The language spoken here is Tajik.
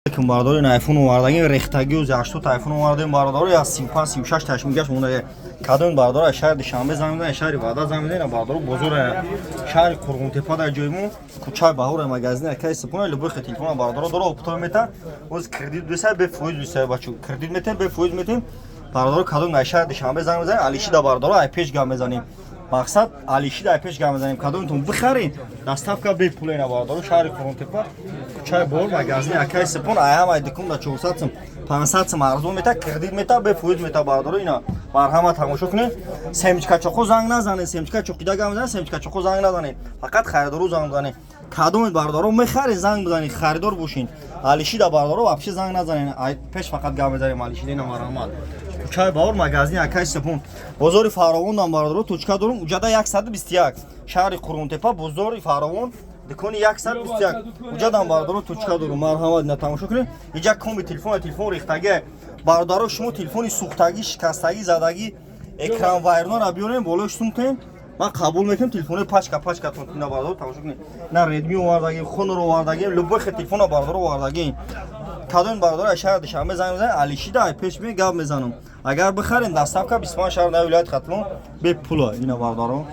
Lekin bardor این iPhone اومدن ریختگی و زشت تا iPhone اومدن بردار یا 35 36 تاش میگه اون کادون بردار شهر دوشنبه زمین شهر وعده زمین نه بردار بزرگ شهر قرغون تپه در جایمو کوچه بهور مغازین که سپونه لبو تلفن بردار داره اپتومتا از کردیت 200 به فویز 200 بچو کردیت میتیم به فویز میتیم بردار کادون شهر دوشنبه زمین میزنیم علیشی دا بردار آی پیش گام میزنیم مقصد علیشی دا پیش گام میزنیم کادونتون بخرین دستافکا به پول اینا بردار شهر قرغون تپه کوچه بهور مغازین که سپونه ای هم دکم دا 400 сом 500 сом арзон мета кредит мета به فویز мета бардор اینا مرحمت تماشا کنید سمچکا چوکو زنگ نزنید سمچکا چوکیدا گام بزنید سمچکا چوکو زنگ نزنید فقط خریدارو زنگ بزنید کادوم بردارو میخرید زنگ بزنید خریدار باشین علیشی دا بردارو واپس زنگ نزنید پیش فقط گام بزنید علیشی دینا مرحمت چای باور مغازین اکای سپون بازار فراوون دام بردارو توچکا دارم اونجا 121 شهر قرغون تپه بازار فراوون دکانی 121 اونجا دام بردارو توچکا دارم مرحمت نه تماشا کنید اینجا کم تلفن ریختگی بردارو شما تلفنی سوختگی شکستگی زدگی اکران وایرنا را بیارین بالاش سومتین من قبول میکنم تلفن پاچکا تون اینا بردارو تماشا کنید نه ردمی اومدگی خونر اومدگی لبو خ تلفن بردارو اومدگی کادون بردار شهر دوشنبه زنگ بزنید علیشی دا پیش می گام میزنم اگر بخرین دستافکا 25 شهر ولایت ختم به پول اینا بردارو